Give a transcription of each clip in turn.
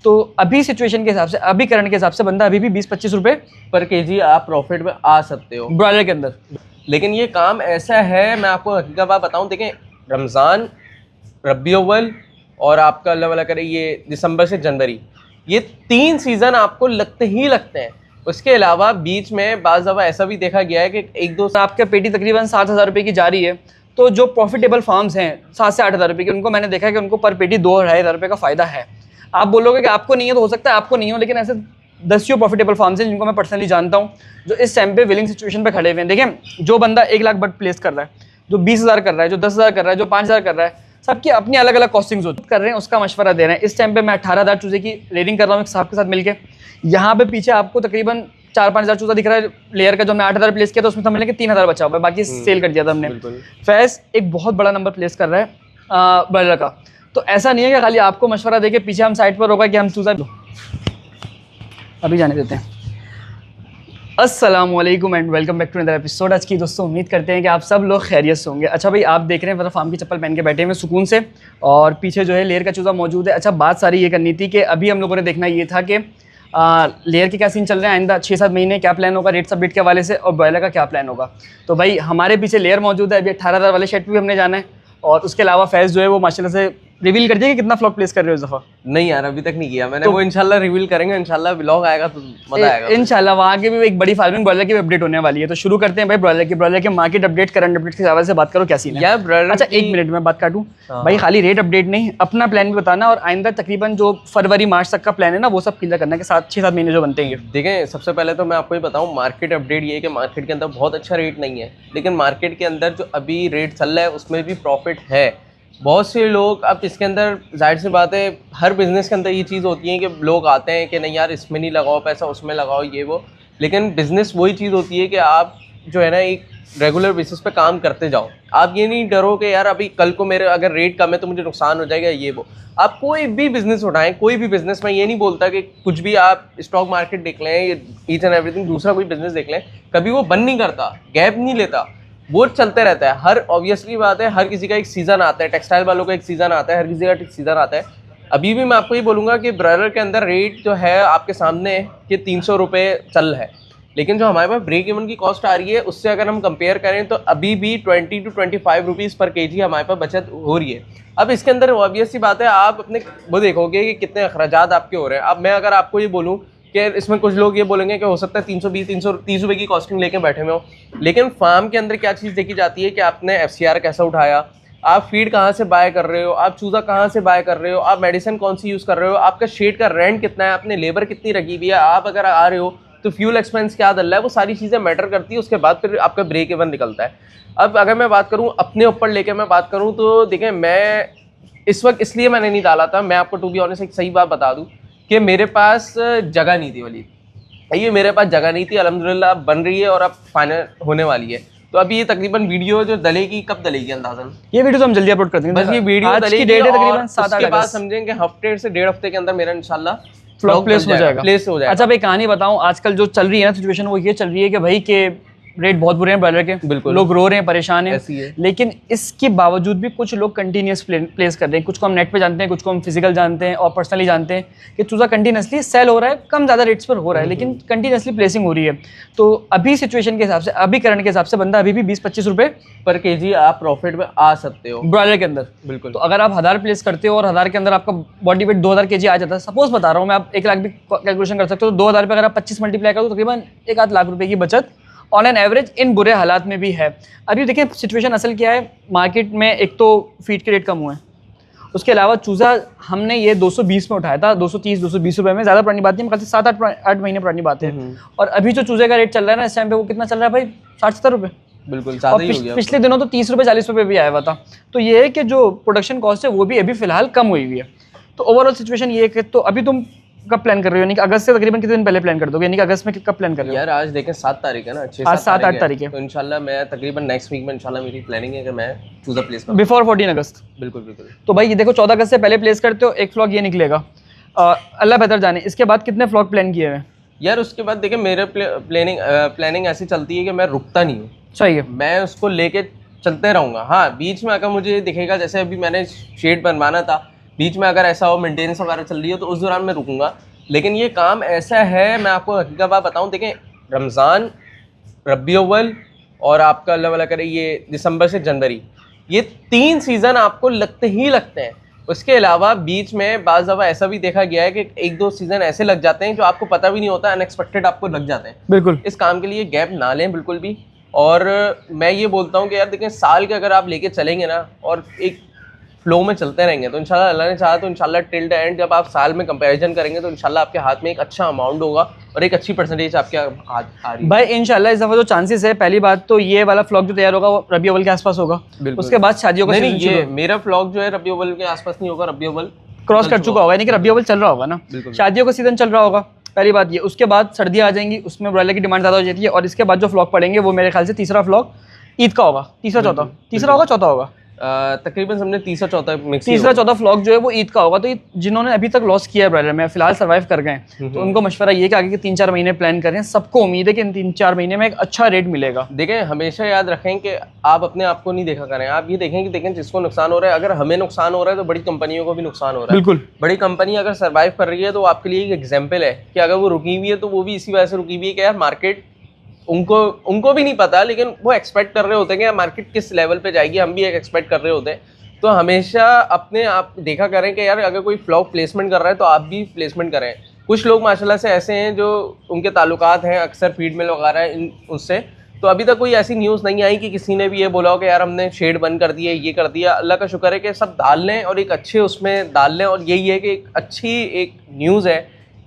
तो अभी सिचुएशन के हिसाब से, अभी करंट के हिसाब से बंदा अभी भी 20-25 रुपये पर केजी आप प्रॉफिट में आ सकते हो ब्रॉयलर के अंदर। लेकिन ये काम ऐसा है, मैं आपको हकीकत बात बताऊं, देखें रमज़ान, रबी अव्वल और आपका अल्लाह वाला करे ये दिसंबर से जनवरी, ये 3 सीज़न आपको लगते हैं। उसके अलावा बीच में बाज़ दफ़ा ऐसा भी देखा गया है कि 1-2 आपका पेटी तकरीबन 7,000 रुपये की जा रही है, तो जो प्रॉफिटेबल फार्म्स हैं 7 से 8,000 रुपये की, उनको मैंने देखा है कि उनको पर पेटी 2-2,500 रुपये का फ़ायदा है। आप बोलोगे कि आपको नहीं है, तो हो सकता है आपको नहीं हो, लेकिन ऐसे 10 प्रॉफिटेबल फार्म्स हैं जिनको मैं पर्सनली जानता हूँ, जो इस टाइम पे विलिंग सिचुएशन पे खड़े हुए हैं। देखें, जो बंदा 1 लाख बट प्लेस कर रहा है, जो 20,000 कर रहा है, जो 10,000 कर रहा है, जो 5,000 कर रहा है, सबकी अपनी अलग अलग कॉस्टिंग्स होती कर रहे हैं, उसका मशवरा दे रहे हैं। इस टाइम पे मैं 18,000 चूजे की रेडिंग कर रहा हूँ एक साहब के साथ मिलकर। यहाँ पे पीछे आपको तकरीबन 4-5,000 चूजा दिख रहा है लेयर का, जो हमने 8,000 प्लेस किया, तो उसमें समझ लें कि 3,000 बचा हुआ है, बाकी सेल कर दिया था हमने। फैज़ एक बहुत बड़ा नंबर प्लेस कर रहा है ब्रॉयलर का, तो ऐसा नहीं है कि खाली आपको मशवरा दे के पीछे हम साइड पर होगा कि हम चूजा अभी जाने देते हैं। अस्सलामुअलैकुम and welcome back to another episode. आज की दोस्तों उम्मीद करते हैं कि आप सब लोग खैरियत से होंगे। अच्छा भाई, आप देख रहे हैं फार्म की चप्पल पहन के बैठे हुए सुकून से, और पीछे जो है लेयर का चूज़ा मौजूद है। अच्छा, बात सारी ये करनी थी कि अभी हम लोगों ने देखना ये था कि लेयर के क्या सीन चल रहे हैं, आइंदा 6-7 महीने क्या प्लान होगा रेट अपडेट के हवाले से, और ब्रॉयलर का क्या प्लान होगा। तो भाई हमारे पीछे लेयर मौजूद है, अभी 18,000 वाले शेड पर भी हमने जाना है, और उसके अलावा फैज़ जो है वो माशाल्लाह से रिवील कर दिया कि कितना फ्लॉग प्लेस कर रहे हो इस दफ़ा। नहीं यार, अभी तक नहीं किया मैंने, तो वो इंशाल्लाह रिवील करेंगे, इंशाल्लाह व्लॉग आएगा तो मजा आएगा इंशाल्लाह। वहाँ के भी एक बड़ी फार्मिंग ब्रॉयलर की अपडेट होने वाली है, तो शुरू करते हैं भाई ब्रॉयलर के मार्केट अपडेट, करंट अपडेट के हवाले से बात करो क्या सीन है यार ब्रॉयलर। अच्छा, 1 मिनट में बात काटूं भाई, खाली रेट अपडेट नहीं, अपना प्लान भी बताना, और आइंदा तकरीबन जो फरवरी मार्च तक का प्लान है ना, वो सब क्लियर करना है कि 6-7 महीने जो बनते हैं। देखें, सबसे पहले तो मैं आपको ये बताऊं, मार्केट अपडेट ये है कि मार्केट के अंदर बहुत अच्छा रेट नहीं है, लेकिन मार्केट के अंदर जो अभी रेट चल रहा है उसमें भी प्रॉफिट है। बहुत से लोग, अब इसके अंदर जाहिर सी बात है, हर बिज़नेस के अंदर ये चीज़ होती है कि लोग आते हैं कि नहीं यार इसमें नहीं लगाओ पैसा, उसमें लगाओ, ये वो, लेकिन बिज़नेस वही चीज़ होती है कि आप जो है ना एक रेगुलर बेसिस पे काम करते जाओ। आप ये नहीं डरो कि यार अभी कल को मेरे अगर रेट कम है तो मुझे नुकसान हो जाएगा, ये वो। आप कोई भी बिज़नेस उठाएं, कोई भी बिज़नेस, मैं ये नहीं बोलता कि कुछ भी आप स्टॉक मार्केट देख लें, ईच एंड एवरीथिंग, दूसरा कोई बिज़नेस देख लें, कभी वो बंद नहीं करता, गैप नहीं लेता, वो चलते रहता है। हर ऑब्वियसली बात है, हर किसी का एक सीज़न आता है, टेक्सटाइल वालों का एक सीज़न आता है, हर किसी का एक सीज़न आता है। अभी भी मैं आपको ये बोलूँगा कि ब्रॉयलर के अंदर रेट जो है आपके सामने कि 300 रुपये चल रहा है, लेकिन जो हमारे पास ब्रेक इवन की कॉस्ट आ रही है उससे अगर हम कंपेयर करें तो अभी भी 20 to 25 रुपीज़ पर केजी हमारे पास बचत हो रही है। अब इसके अंदर ऑब्वियस सी बात है, आप अपने वो देखोगे कि कितने अखराजात आपके हो रहे हैं। अब मैं अगर आपको ये बोलूँ कि इसमें कुछ लोग ये बोलेंगे कि हो सकता है 320-330 रुपये की कॉस्टिंग लेके बैठे हुए हो, लेकिन फार्म के अंदर क्या चीज़ देखी जाती है कि आपने FCR कैसा उठाया, आप फीड कहाँ से बाय कर रहे हो, आप चूज़ा कहाँ से बाय कर रहे हो, आप मेडिसिन कौन सी यूज़ कर रहे हो, आपका शेड का रेंट कितना है, आपने लेबर कितनी रखी हुई है, आप अगर आ रहे हो तो फ्यूल एक्सपेंस क्या डल रहा है, वो सारी चीज़ें मैटर करती है। उसके बाद फिर आपका ब्रेक इवन निकलता है। अब अगर मैं बात करूँ अपने ऊपर लेके मैं बात करूँ तो देखें, मैं इस वक्त इसलिए मैंने नहीं डाला था, मैं आपको टू बी ऑनेस्ट एक सही बात बता दूँ कि मेरे पास जगह नहीं थी वलीद, ये मेरे पास जगह नहीं थी। अल्हम्दुलिल्लाह अब बन रही है और अब फाइनल होने वाली है। तो अभी ये तकरीबन वीडियो जो डलेगी, कब डलेगी अंदाजन, ये वीडियो तो हम जल्दी अपलोड कर देंगे, बस ये वीडियो आज की डेट है तकरीबन 7-8 के बाद समझें कि हफ्ते से 1.5 हफ्ते के अंदर मेरा इंशाल्लाह फ्लॉग प्लेस हो जाएगा। अच्छा भाई, कहानी बताऊं, आजकल जो चल रही है ना सिचुएशन, वो ये चल रही है कि भाई के रेट बहुत बुरे हैं ब्रॉयलर के, बिल्कुल लोग रो रहे हैं, परेशान हैं, लेकिन इसके बावजूद भी कुछ लोग कंटिन्यूस प्लेस कर रहे हैं। कुछ को हम नेट पे जानते हैं, कुछ को हम फिजिकल जानते हैं और पर्सनली जानते हैं कि चूज़ा कंटिन्यूसली सेल हो रहा है, कम ज़्यादा रेट्स पर हो रहा है, लेकिन कंटिन्यूसली प्लेसिंग हो रही है। तो अभी सिचुएशन के हिसाब से, अभी करंट के हिसाब से बंदा अभी भी 20-25 रुपये पर केजी आप प्रॉफिट में आ सकते हो ब्रॉयलर के अंदर। बिल्कुल। तो अगर आप 1000 प्लेस करते हो और 1000 के अंदर आपका बॉडी वेट 2000 केजी आ जाता है, सपोज बता रहा हूँ मैं, आप 1 लाख भी कैलकुलेशन कर सकते हो, तो 2000 पे अगर आप 25 मल्टीप्लाई करो तो तकरीबन 1-8 लाख रुपये की बचत ऑन एन एवरेज इन बुरे हालात में भी है। अभी देखें सिचुएशन असल क्या है, मार्केट में एक तो फीड के रेट कम हुए हैं, उसके अलावा चूज़ा हमने ये 220 में उठाया था, 230-220 रुपये में, ज़्यादा पुरानी बात नहीं, मतलब 7-8 महीने पुरानी बात है। और अभी जो चूज़े का रेट चल रहा है ना इस टाइम पे, वो कितना चल रहा है भाई, 60-70 रुपये। बिल्कुल ज़्यादा ही हो गया। पिछले दिनों तो 30 रुपये 40 रुपये भी आया हुआ था। तो ये है कि जो प्रोडक्शन कॉस्ट है वो भी अभी फिलहाल कम हुई हुई है। तो ओवरऑल सिचुएशन ये है कि तो अभी तुम कब प्लान कर रहे हो, यानी कि अगस्त से तकरीबन कितने दिन पहले प्लान कर दोगे, यानी कि अगस्त में कब प्लान कर रहे हो? यार आज देखें 7 तारीख है ना, आज 7-8 तारीख है, तो इंशाल्लाह मैं तकरीबन नेक्स्ट वीक में इंशाल्लाह मेरी प्लानिंग है कि मैं चूज़ा प्लेस करूं बिफोर 14 अगस्त। बिल्कुल बिल्कुल। तो भाई ये देखो 14 अगस्त से पहले प्लेस करते हो, एक फ्लॉग ये निकलेगा, अल्लाह बेहतर जाने। इसके बाद कितने फ्लॉग प्लान किए हुए हैं? यार उसके बाद देखें मेरे प्लानिंग ऐसी चलती है कि मैं रुकता नहीं हूँ, सही है, मैं उसको लेके चलते रहूँगा। हाँ, बीच में अगर मुझे दिखेगा, जैसे अभी मैंने शेड बनवाना था, बीच में अगर ऐसा हो मेंटेनेंस वगैरह चल रही हो तो उस दौरान मैं रुकूंगा। लेकिन ये काम ऐसा है, मैं आपको हकीकत बात बताऊं, देखें रमज़ान, रबी अव्वल और आपका अल्लाह वाला करे ये दिसंबर से जनवरी, ये 3 सीज़न आपको लगते ही लगते हैं। उसके अलावा बीच में बाज़ दफ़ा ऐसा भी देखा गया है कि 1-2 सीज़न ऐसे लग जाते हैं जो आपको पता भी नहीं होता, अनएक्सपेक्टेड आपको लग जाते हैं। बिल्कुल। इस काम के लिए गैप ना लें बिल्कुल भी। और मैं ये बोलता हूँ कि यार देखें, साल के अगर आप लेके चलेंगे ना और एक फ्लो में चलते रहेंगे तो इंशाल्लाह अल्लाह ने चाहा तो इंशाल्लाह टिल द एंड जब आप साल में कंपैरिजन करेंगे तो इंशाल्लाह आपके हाथ में एक अच्छा अमाउंट होगा और एक अच्छी परसेंटेज आपके हाथ आ रही है। भाई इंशाल्लाह इस दफ़ा जो चांसेस है, पहली बात तो ये वाला फ्लॉग जो तैयार होगा वो रबी अव्वल के आसपास होगा। उसके बाद शादियों का नहीं, ये मेरा फ्लॉग जो है रबी अव्वल के आसपास नहीं होगा, रबी अव्वल क्रॉस कर चुका होगा, यानी कि रबी अव्वल चल रहा होगा ना, शादियों का सीजन चल रहा होगा, पहली बात ये। उसके बाद सर्दियाँ आ जाएंगी, उसमें ब्रॉयलर की डिमांड ज़्यादा हो जाती है। और इसके बाद जो फ्लॉग पड़ेंगे वो मेरे ख्याल से तीसरा फ्लॉग ईद का होगा, तीसरा होगा, चौथा होगा, तकरीबन समझे तीसरा चौथा फ्लॉग जो है वो ईद का होगा। तो ये जिन्होंने अभी तक लॉस किया है ब्रॉयलर में, फिलहाल सर्वाइव कर गए, तो उनको मशवरा ये कि आगे के 3-4 महीने प्लान करें। सबको उम्मीद है कि इन 3-4 महीने में एक अच्छा रेट मिलेगा। देखें, हमेशा याद रखें कि आप अपने आप को नहीं देखा करें, आप ये देखें कि देखें जिसको नुकसान हो रहा है, अगर हमें नुकसान हो रहा है तो बड़ी कंपनियों को भी नुकसान हो रहा है। बिल्कुल। बड़ी कंपनी अगर सर्वाइव कर रही है तो आपके लिए एक एग्जाम्पल है कि अगर वो रुकी हुई है तो वो भी इसी वजह से रुकी हुई है कि यार मार्केट उनको भी नहीं पता, लेकिन वो एक्सपेक्ट कर रहे होते हैं कि यार मार्केट किस लेवल पे जाएगी, हम भी एक एक्सपेक्ट कर रहे होते हैं। तो हमेशा अपने आप देखा करें कि यार अगर कोई फ्लॉग प्लेसमेंट कर रहा है तो आप भी प्लेसमेंट करें। कुछ लोग माशाल्लाह से ऐसे हैं जो उनके ताल्लुकात हैं अक्सर फीड मिल वगैरह उससे, तो अभी तक कोई ऐसी न्यूज़ नहीं आई कि किसी ने भी ये बोला हो कि यार हमने शेड बंद कर दिया, ये कर दिया। अल्लाह का शुक्र है कि सब डाल लें और एक अच्छे उसमें डाल लें। और यही है कि एक अच्छी एक न्यूज़ है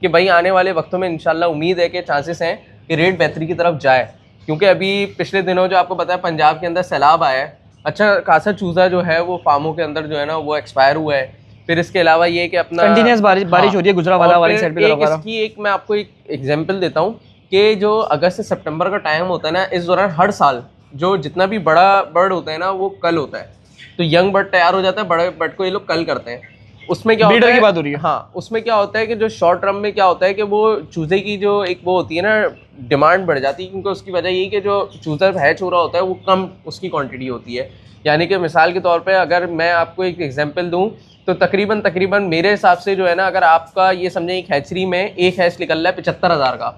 कि भाई आने वाले वक्तों में इंशाल्लाह उम्मीद है कि चांसेस हैं कि रेट बेहतरी की तरफ जाए। क्योंकि अभी पिछले दिनों जो आपको पता है पंजाब के अंदर सैलाब आया है, अच्छा खासा चूज़ा जो है वो फार्मों के अंदर जो है ना वो एक्सपायर हुआ है। फिर इसके अलावा ये कि अपना कंटिन्यूस बारिश हो रही है गुजरावाला वाली साइड पे। इसकी एक मैं आपको एक एग्जांपल देता हूँ कि जो अगस्त से सितंबर का टाइम होता है ना, इस दौरान हर साल जो जितना भी बड़ा बर्ड होता है ना वो कल होता है। तो यंग बर्ड तैयार हो जाता है, बड़े बर्ड को ये लोग कल करते हैं। उसमें क्या होता है, की बात हो रही है। हाँ, उसमें क्या होता है कि जो शॉर्ट टर्म में क्या होता है कि वो चूजे की जो एक वो होती है ना डिमांड बढ़ जाती है, क्योंकि उसकी वजह यही कि जो चूजा हैच हो रहा होता है वो कम उसकी क्वांटिटी होती है। यानी कि मिसाल के तौर पे अगर मैं आपको एक एग्जांपल दूं तो तकरीबन मेरे हिसाब से जो है ना, अगर आपका ये समझें एक हैचरी में एक हैच निकल रहा है 75,000 का,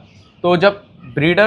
तो जब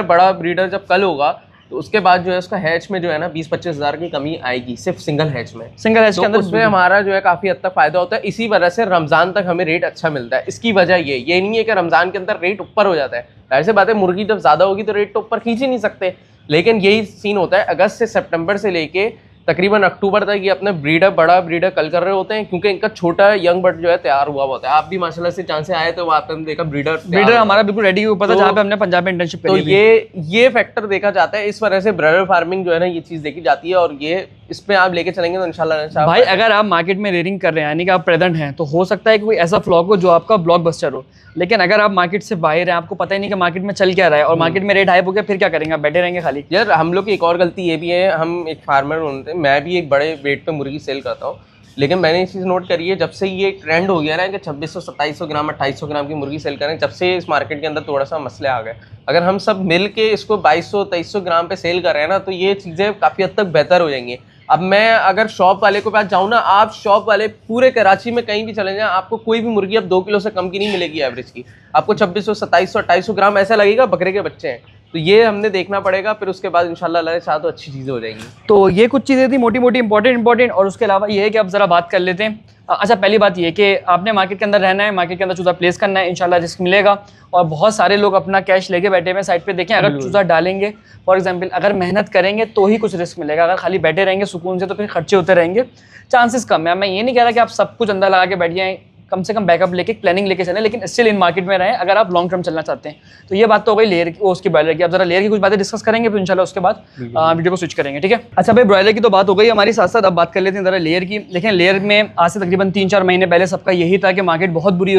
बड़ा ब्रीडर जब कल होगा तो उसके बाद जो है उसका हैच में जो है ना 20-25 हज़ार की कमी आएगी सिर्फ सिंगल हैच के अंदर। उसमें हमारा जो है काफ़ी हद तक फ़ायदा होता है। इसी वजह से रमज़ान तक हमें रेट अच्छा मिलता है। इसकी वजह ये नहीं है कि रमज़ान के अंदर रेट ऊपर हो जाता है। ऐसे बात है, मुर्गी जब ज़्यादा होगी तो रेट तो ऊपर खींच ही नहीं सकते। लेकिन यही सीन होता है अगस्त से सितंबर से लेके तकरीबन अक्टूबर तक ये अपने बड़ा ब्रीडर कल कर रहे होते हैं, क्योंकि इनका छोटा यंग बर्ड जो है तैयार हुआ होता है। आप भी माशाल्लाह से जहाँ से आए तो वहाँ पे हमने देखा ब्रीडर हमारा बिल्कुल रेडी ऊपर था, जहाँ पे हमने पंजाब में इंटर्नशिप करी। तो ये फैक्टर देखा जाता है। इस वजह से ब्रीडर फार्मिंग जो है ना ये चीज़ देखी जाती है, और ये इसमें आप लेके चलेंगे तो इंशाल्लाह। भाई अगर आप मार्केट में रेयरिंग कर रहे हैं यानी कि आप प्रेजेंट हैं, तो हो सकता है कि कोई ऐसा फ्लॉग हो जो आपका ब्लॉकबस्टर हो। लेकिन अगर आप मार्केट से बाहर हैं, आपको पता ही नहीं कि मार्केट में चल क्या रहा है और मार्केट में रेट हाइप हो गया, फिर क्या करेंगे? आप बैठे रहेंगे खाली। यार हम लोग की एक और गलती ये भी है, हम एक फार्मर होते हैं, मैं भी एक बड़े वेट पे मुर्गी सेल करता हूँ, लेकिन मैंने ये चीज़ नोट करी है जब से ये ट्रेंड हो गया ना कि 2600-2700 ग्राम 2800 ग्राम की मुर्गी सेल करें, जब से इस मार्केट के अंदर थोड़ा सा मसले आ गए। अगर हम सब मिल के इसको 2200-2300 ग्राम पे सेल कर रहे हैं ना, तो ये चीज़ें काफ़ी हद तक बेहतर हो जाएंगी। अब मैं अगर शॉप वाले के पास जाऊँ ना, आप शॉप वाले पूरे कराची में कहीं भी चले जाएं, आपको कोई भी मुर्गी अब 2 किलो से कम की नहीं मिलेगी एवरेज की। आपको 2600, 2700, 2800 ग्राम ऐसा लगेगा बकरे के बच्चे हैं। तो ये हमने देखना पड़ेगा, फिर उसके बाद इंशाल्लाह अल्लाह ने चाहा तो अच्छी चीज़ें हो जाएंगी। तो ये कुछ चीज़ें थी मोटी इंपॉर्टेंट। और उसके अलावा ये है कि अब ज़रा बात कर लेते हैं। अच्छा, पहली बात ये कि आपने मार्केट के अंदर रहना है, मार्केट के अंदर चूज़ा प्लेस करना है, इंशाल्लाह रिस्क मिलेगा। और बहुत सारे लोग अपना कैश लेके बैठे हुए साइड पे, देखें अगर चूज़ा डालेंगे फॉर एग्जांपल, अगर मेहनत करेंगे तो ही कुछ रिस्क मिलेगा। अगर खाली बैठे रहेंगे सुकून से तो फिर खर्चे होते रहेंगे, चांसेस कम है। मैं ये नहीं कह रहा कि आप सब कुछ अंदर लगा के बैठ जाएँ, कम से कम बैकअप लेके प्लानिंग लेके चलें, लेकिन स्टिल इन मार्केट में रहें अगर आप लॉन्ग टर्म चलना चाहते हैं। तो ये बात तो हो गई लेयर की, उसकी ब्रॉयलर की। अब जरा लेयर की कुछ बातें डिस्कस करेंगे, फिर इंशाल्लाह उसके बाद वीडियो को स्विच करेंगे, ठीक है? अच्छा भाई, ब्रॉयलर की तो बात हो गई हमारी, साथ साथ अब बात कर लेते हैं जरा लेयर की। लेकिन लेयर में आज से तकरीबन 3-4 महीने पहले सबका यही था कि मार्केट बहुत बुरी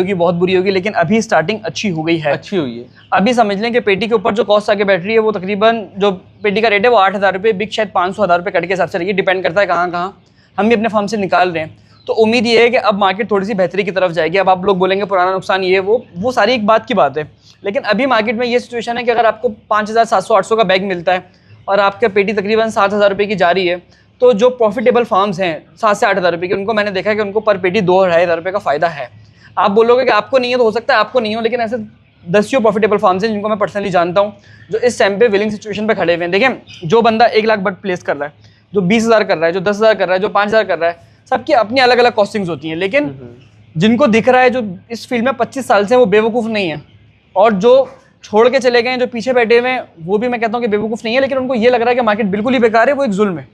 होगी, लेकिन अभी स्टार्टिंग अच्छी हो गई है। अच्छी हुई है। अभी समझ लें कि पेटी के ऊपर जो कॉस्ट आके बैठ रही है वो तकरीबन जो पेटी का रेट है वो 8,000 रुपये, बिग शायद 500,000 रुपये कट के हिसाब से रही है, डिपेंड करता है कहाँ हम भी अपने फार्म से निकाल रहे हैं। तो उम्मीद ये है कि अब मार्केट थोड़ी सी बेहतरी की तरफ जाएगी। अब आप लोग बोलेंगे पुराना नुकसान ये वो सारी एक बात की बात है, लेकिन अभी मार्केट में ये सिचुएशन है कि अगर आपको 5,700-800 का बैग मिलता है और आपका पेटी तकरीबन 7,000 रुपये की जा रही है, तो जो प्रॉफिटेबल फार्म्स हैं 7 से 8 हज़ार रुपये की, उनको मैंने देखा है कि उनको पर पेटी 2-2.5 हज़ार रुपये का फ़ायदा है। आप बोलोगे कि आपको नहीं है, तो हो सकता है आपको नहीं हो, लेकिन ऐसे 10 प्रॉफिटेबल फार्म्स हैं जिनको मैं पर्सनली जानता हूँ, जो इस टाइम पे विलिंग सिचुएशन पे खड़े हुए हैं। देखिए, जो बंदा 1 लाख बट प्लेस कर रहा है, जो 20,000 कर रहा है, जो 10,000 कर रहा है, जो 5,000 कर रहा है, सबकी अपनी अलग अलग कॉस्टिंग्स होती हैं। लेकिन जिनको दिख रहा है, जो इस फील्ड में 25 साल से, वो बेवकूफ़ नहीं है, और जो छोड़ के चले गए हैं, जो पीछे बैठे हुए हैं, वो भी मैं कहता हूँ कि बेवकूफ़ नहीं है, लेकिन उनको ये लग रहा है कि मार्केट बिल्कुल ही बेकार है, वो एक जुल्म है।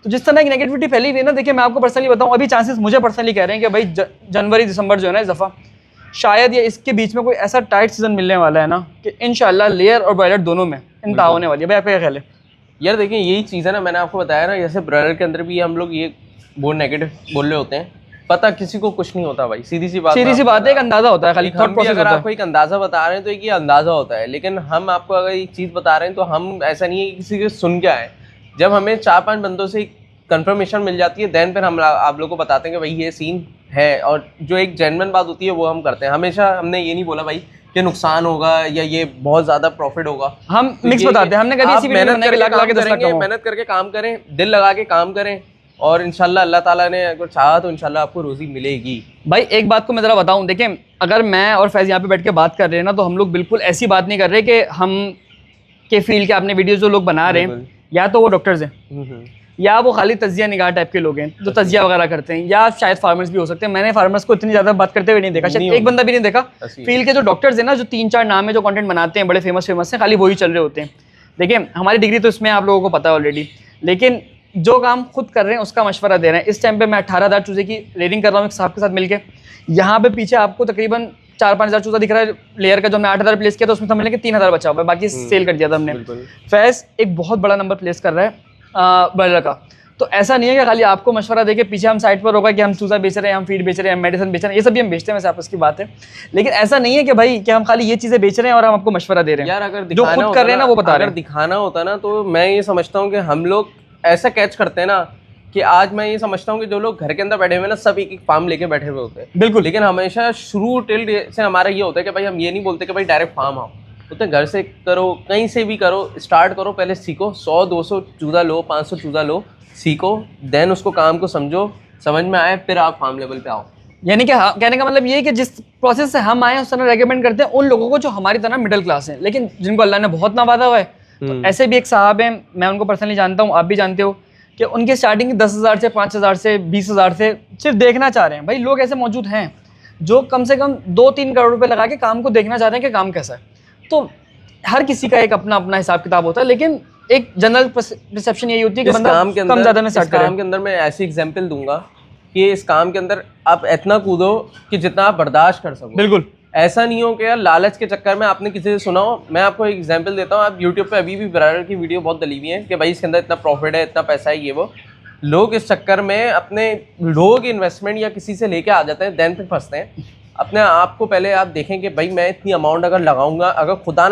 तो जिस तरह की नेगेटिविटी फैली हुई है ना, देखिए मैं आपको पर्सनली बताऊँ, अभी चांसेस मुझे पर्सनली कह रहे हैं कि भाई जनवरी दिसंबर जो है ना, इस दफ़ा शायद ये इसके बीच में कोई ऐसा टाइट सीजन मिलने वाला है ना कि इंशाल्लाह लेयर और ब्रॉयलर दोनों में इंतहा होने वाली है। भाई आपका क्या ख्याल है? यार देखिए, यही चीज़ है ना, मैंने आपको बताया ना, जैसे ब्रॉयलर के अंदर भी हम लोग ये बहुत नेगेटिव बोल रहे होते हैं, पता किसी को कुछ नहीं होता भाई, सीधी सी बात है, एक अंदाजा होता है खाली, थॉट प्रोसेस। अगर आपको एक अंदाजा बता रहे हैं तो एक ये अंदाजा होता है, लेकिन हम आपको अगर एक चीज़ बता रहे हैं तो हम ऐसा नहीं है कि किसी के सुन के आए। जब हमें 4-5 बंदों से कंफर्मेशन मिल जाती है, देन फिर हम आप लोग को बताते हैं कि भाई ये सीन है, और जो एक जेन्युइन बात होती है वो हम करते हैं। हमेशा हमने ये नहीं बोला भाई कि नुकसान होगा या ये बहुत ज़्यादा प्रॉफिट होगा, हम मिक्स बताते हैं। हमने कभी इसी वीडियो में मेहनत करके काम करें, दिल लगा के काम करें, और इंशाल्लाह अल्लाह ताला ने अगर चाहा तो इंशाल्लाह आपको रोज़ी मिलेगी। भाई एक बात को मैं ज़रा बताऊं, देखें, अगर मैं और फैज़ यहाँ पे बैठ के बात कर रहे हैं ना, तो हम लोग बिल्कुल ऐसी बात नहीं कर रहे कि हम के फील्ड के अपने वीडियो जो लोग बना रहे हैं, या तो वो डॉक्टर्स हैं, या वो खाली तजिया निगाह टाइप के लोग हैं जो तजिया वगैरह करते हैं, या शायद फार्मर्स भी हो सकते हैं। मैंने फार्मर्स को इतनी ज़्यादा बात करते हुए नहीं देखा, शायद एक बंदा भी नहीं देखा। फील्ड के जो डॉक्टर्स हैं ना, जो 3-4 नाम है, जो कंटेंट बनाते हैं, बड़े फेमस हैं, खाली वही चल रहे होते हैं। देखिए, हमारी डिग्री तो इसमें आप लोगों को पता है ऑलरेडी, लेकिन जो काम खुद कर रहे हैं उसका मशवरा दे रहे हैं। इस टाइम पे मैं 18,000 चूजे की रेडिंग कर रहा हूँ एक साहब के साथ मिलकर। यहाँ पे पीछे आपको तकरीबन 4-5 हज़ार चूजा दिख रहा है लेयर का, जो हमने 8,000 प्लेस किया था, उसमें समझ लें कि 3,000 बचा हुआ है, बाकी सेल कर दिया था हमने। फैज़ एक बहुत बड़ा नंबर प्लेस कर रहा है ब्रॉयलर का। तो ऐसा नहीं है कि खाली आपको मशवरा देके पीछे हम साइड पर होगा कि हम चूजा बेच रहे हैं, हम फीड बेच रहे हैं, हम मेडिसिन बेच रहे हैं, ये सब भी हम बेचते हैं, वैसे आपस की बात है, लेकिन ऐसा नहीं है कि भाई कि हम खाली ये चीज़ें बेच रहे हैं और हम आपको मशवरा दे रहे हैं। यार अगर जो खुद कर रहे हैं ना वो बता रहे हैं। अगर दिखाना होता ना, तो मैं ये समझता हूँ कि हम लोग ऐसा कैच करते हैं ना कि आज मैं ये समझता हूँ कि जो लोग घर के अंदर बैठे हुए ना, सब एक फार्म लेके बैठे हुए होते हैं। बिल्कुल। लेकिन हमेशा शुरू टिल से हमारा ये होता है कि भाई हम ये नहीं बोलते कि भाई डायरेक्ट फार्म आओ, तो घर से करो, कहीं से भी करो, स्टार्ट करो, पहले सीखो, 100-200 चूजा लो, 500 चूजा लो, सीखो, देन उसको काम को समझो, समझ में आए, फिर आप फार्म लेवल पे आओ। यानी कि कहने का मतलब ये है कि जिस प्रोसेस से हम आए उस तरह रेकमेंड करते हैं उन लोगों को जो हमारी तरह मिडिल क्लास हैं, लेकिन जिनको अल्लाह ने बहुत नवाजा हुआ है। तो ऐसे भी एक साहब हैं, मैं उनको पर्सनली जानता हूँ, आप भी जानते हो, कि उनके स्टार्टिंग 10,000 से, 5,000 से, 20,000 से सिर्फ देखना चाह रहे हैं। भाई लोग ऐसे मौजूद हैं जो कम से कम 2-3 करोड़ रुपए लगा के काम को देखना चाह रहे हैं कि काम कैसा है। तो हर किसी का एक अपना अपना हिसाब किताब होता है, लेकिन एक जनरल परसेप्शन यही होती है कि बंदा कम ज़्यादा में स्टार्ट करे। काम के अंदर मैं ऐसी एग्जांपल दूंगा कि इस काम के अंदर आप इतना कूदो कि जितना आप बर्दाश्त कर सको। बिल्कुल। ऐसा नहीं हो कि यार लालच के चक्कर में आपने किसी से सुना हो। मैं आपको एक एग्जांपल देता हूँ, आप यूट्यूब पे अभी भी ब्रॉयलर की वीडियो बहुत डली हुई है कि भाई इसके अंदर इतना प्रॉफिट है, इतना पैसा है, ये वो। लोग इस चक्कर में अपने लोग इन्वेस्टमेंट या किसी से लेके आ जाते हैं, देन फिर फंसते हैं। अपने आप को पहले आप देखें कि भाई मैं इतनी अमाउंट अगर लगाऊंगा, अगर खुदा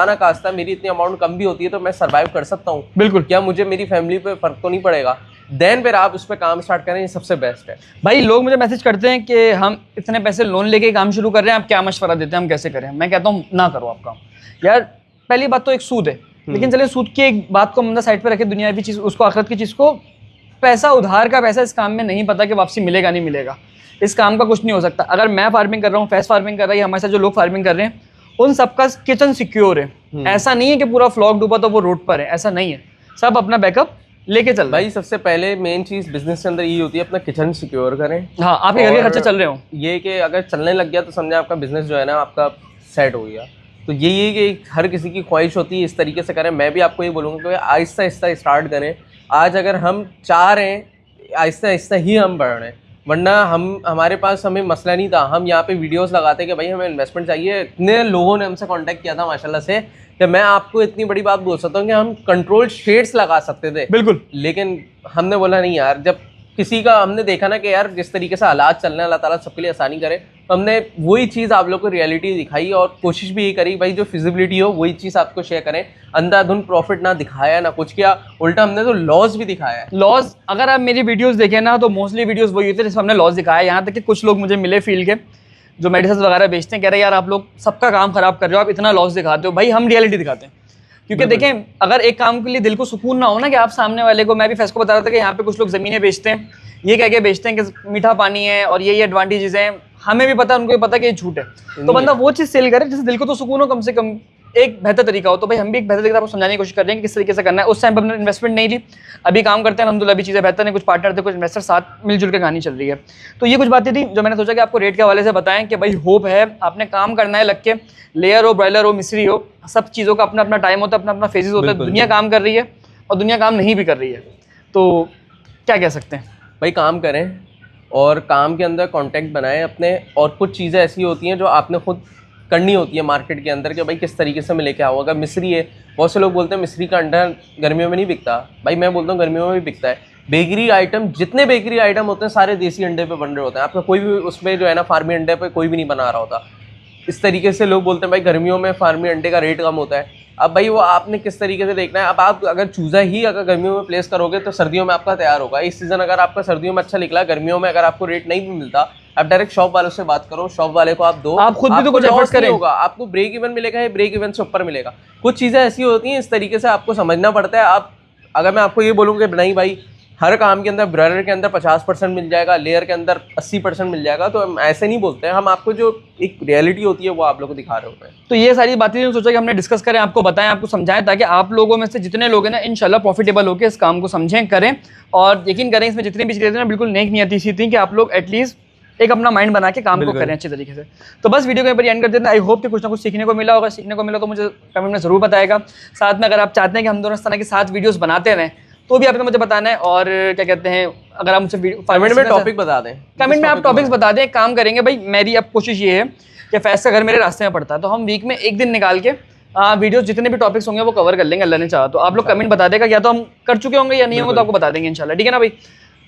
ना खास्ता मेरी इतनी अमाउंट कम भी होती है तो मैं सर्वाइव कर सकता हूँ। बिल्कुल। क्या मुझे मेरी फैमिली पे फर्क तो नहीं पड़ेगा? देन फिर आप उस पर काम स्टार्ट करें, ये सबसे बेस्ट है। भाई लोग मुझे मैसेज करते हैं कि हम इतने पैसे लोन लेके काम शुरू कर रहे हैं, आप क्या मशवरा देते हैं, हम कैसे करें? मैं कहता हूँ ना करो आप काम। यार पहली बात तो एक सूद है, लेकिन चलिए सूद की एक बात को हम साइड पर रखे, दुनियावी चीज़ उसको, आखिरत की चीज़ को। पैसा उधार का पैसा इस काम में नहीं पता कि वापसी मिलेगा नहीं मिलेगा, इस काम का कुछ नहीं हो सकता। अगर मैं फार्मिंग कर रहा हूँ, फैज़ फार्मिंग कर रहा है, हमारे साथ जो लोग फार्मिंग कर रहे हैं, उन सबका किचन सिक्योर है। ऐसा नहीं है कि पूरा फ्लॉक डूबा तो वो रोड पर है, ऐसा नहीं है, सब अपना बैकअप लेके चल। भाई सबसे पहले मेन चीज़ बिजनेस के अंदर ये होती है, अपना किचन सिक्योर करें। हाँ, आपके घर के खर्चे चल रहे हो, ये कि अगर चलने लग गया तो समझे आपका बिजनेस जो है ना आपका सेट हो गया। तो यही है कि हर किसी की ख्वाहिश होती है इस तरीके से करें। मैं भी आपको ये बोलूँगा कि आहिस्ता आहिस्ता स्टार्ट करें। आज अगर हम चाह रहे हैं, आहिस्ता आहिस्ता ही हम बढ़ रहे हैं, वरना हमारे पास हमें मसला नहीं था। हम यहाँ पे वीडियोस लगाते कि भाई हमें इन्वेस्टमेंट चाहिए, इतने लोगों ने हमसे कांटेक्ट किया था माशाल्लाह से, कि मैं आपको इतनी बड़ी बात बोल सकता हूँ कि हम कंट्रोल शेड्स लगा सकते थे। बिल्कुल। लेकिन हमने बोला नहीं यार, जब किसी का हमने देखा ना कि यार जिस तरीके से हालात चल रहे हैं, अल्लाह ताला सबके लिए आसानी करे, तो हमने वही चीज़ आप लोग को रियलिटी दिखाई और कोशिश भी ये करी भाई जो फिजिबिलिटी हो वही चीज़ आपको शेयर करें। अंधाधुंध प्रॉफिट ना दिखाया ना कुछ किया, उल्टा हमने तो लॉस भी दिखाया है। लॉस अगर आप मेरी वीडियोस देखें ना, तो मोस्टली वीडियोस वही होती है जिसमें हमने लॉस दिखाया। यहाँ तक कि कुछ लोग मुझे मिले फील्ड के जो मेडिसिन वगैरह बेचते हैं, कह रहे हैं यार आप लोग सबका काम खराब कर रहे हो, आप इतना लॉस दिखाते हो। भाई हम रियलिटी दिखाते हैं, क्योंकि देखें, अगर एक काम के लिए दिल को सुकून ना हो ना कि आप सामने वाले को, मैं भी फैस को बता रहा था कि यहाँ पे कुछ लोग ज़मीनें बेचते हैं, ये कह के बेचते हैं कि मीठा पानी है और ये एडवांटेजेस हैं, हमें भी पता है, उनको भी पता कि ये झूठ है, तो बंदा वो चीज़ सेल करे जिससे दिल को तो सुकून हो, कम से कम एक बेहतर तरीका हो। तो भाई हम भी एक बेहतर तरीका आपको समझाने की कोशिश कर रहे हैं कि किस तरीके से करना है। उस टाइम पर हमने इन्वेस्टमेंट नहीं ली, अभी काम करते हैं अल्हम्दुलिल्लाह, अभी चीज़ें बेहतर हैं, कुछ पार्टनर थे, कुछ इन्वेस्टर, साथ मिलजुल के कहानी चल रही है। तो ये कुछ बातें थी जो मैंने सोचा कि आपको रेट के हवाले से बताएं कि भाई होप है, आपने काम करना है लग के, लेयर हो, ब्रॉयलर हो, मिस्री हो, सब चीज़ों का अपना अपना टाइम होता है, अपना अपना फेजेस होता है। दुनिया काम कर रही है और दुनिया काम नहीं भी कर रही है, तो क्या कह सकते हैं भाई, काम करें और काम के अंदर कांटेक्ट बनाएं अपने, और कुछ चीज़ें ऐसी होती हैं जो आपने खुद करनी होती है मार्केट के अंदर कि भाई किस तरीके से मैं लेके आऊँ। अगर मिस्री है, बहुत से लोग बोलते हैं मिस्री का अंडा गर्मियों में नहीं बिकता, भाई मैं बोलता हूँ गर्मियों में भी बिकता है। बेकरी आइटम, जितने बेकरी आइटम होते हैं सारे देसी अंडे पे बन रहे होते हैं, आपका कोई भी उसमें जो है ना फार्मी अंडे पे कोई भी नहीं बना रहा होता। इस तरीके से लोग बोलते हैं भाई गर्मियों में फार्मी अंडे का रेट कम होता है। अब भाई वो आपने किस तरीके से देखना है। अब आप अगर चूज़ा ही अगर गर्मियों में प्लेस करोगे तो सर्दियों में आपका तैयार होगा। इस सीज़न अगर आपका सर्दियों में अच्छा निकला, गर्मियों में अगर आपको रेट नहीं भी मिलता, आप डायरेक्ट शॉप वालों से बात करो, शॉप वाले को आप दो, आप खुद भी तो कुछ एफर्ट्स करें, होगा, आपको ब्रेक इवन मिलेगा, ब्रेक इवन से ऊपर मिलेगा। कुछ चीज़ें ऐसी होती हैं, इस तरीके से आपको समझना पड़ता है। आप अगर मैं आपको ये बोलूँ कि नहीं भाई हर काम के अंदर ब्रॉयलर के अंदर 50% मिल जाएगा, लेयर के अंदर 80% मिल जाएगा, तो हम ऐसे नहीं बोलते हैं। हम आपको जो एक रियलिटी होती है वो आप लोगों को दिखा रहे होते हैं। तो ये सारी बातें जो सोचा कि हमने डिस्कस करें, आपको बताएं, आपको समझाएं, ताकि आप लोगों में से जितने लोग हैं ना इंशाल्लाह प्रॉफिटेबल होकर इस काम को समझें, करें, और यकीन करें इसमें जितनी भी चीज़ें ना बिल्कुल नेक नियति सी थी कि आप लोग एटलीस्ट एक अपना माइंड बना के काम को करें अच्छे तरीके से। तो बस वीडियो के ऊपर एंड कर देते हैं। आई होप कि कुछ ना कुछ सीखने को मिला होगा। सीखने को मिला तो मुझे कमेंट में ज़रूर बताएगा। साथ में अगर आप चाहते हैं कि हम दोनों इस तरह के साथ वीडियोस बनाते रहें तो भी आपने मुझे बताना है। और क्या कहते हैं, अगर आप मुझे कमेंट में टॉपिक बता दें, कमेंट में आप टॉपिक्स बता दें। काम करेंगे भाई, मेरी अब कोशिश ये है कि फैस का घर मेरे रास्ते में पड़ता है, तो हम वीक में एक दिन निकाल के वीडियोस जितने भी टॉपिक्स होंगे वो कवर कर लेंगे अल्लाह ने चाहा तो। आप लोग कमेंट बता देगा, या तो हम कर चुके होंगे या नहीं होंगे तो आपको बता देंगे इंशाल्लाह, ठीक है ना भाई।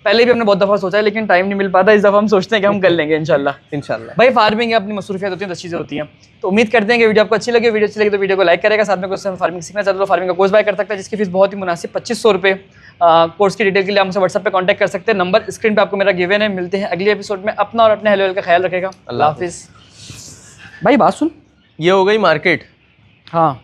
पहले भी हमने बहुत दफ़ा सोचा है लेकिन टाइम नहीं मिल पाता, इस दफ़ा हम सोचते हैं कि हम कर लेंगे इंशाल्लाह। भाई फार्मिंग है, अपनी मसरूफियत होती है, 10 चीज़ें होती हैं। तो उम्मीद करते हैं कि वीडियो आपको अच्छी लगी। वीडियो अच्छी लगी तो वीडियो को लाइक करेगा। साथ में कुछ फार्मिंग सीखना चाहते हो तो फार्मिंग का कोर्स बाय कर सकता है, जिसकी फीस बहुत ही मुनासिब 2500 रुपये। कोर्स की डिटेल के लिए हमसे व्हाट्सएप पे कांटेक्ट कर सकते हैं। नंबर स्क्रीन पे आपको मेरा गिवन है। मिलते हैं अगले एपिसोड में। अपना और अपने हेल्थ का ख्याल रखेगा। अल्लाह हाफिज़। भाई बात सुन, ये हो गई मार्केट। हाँ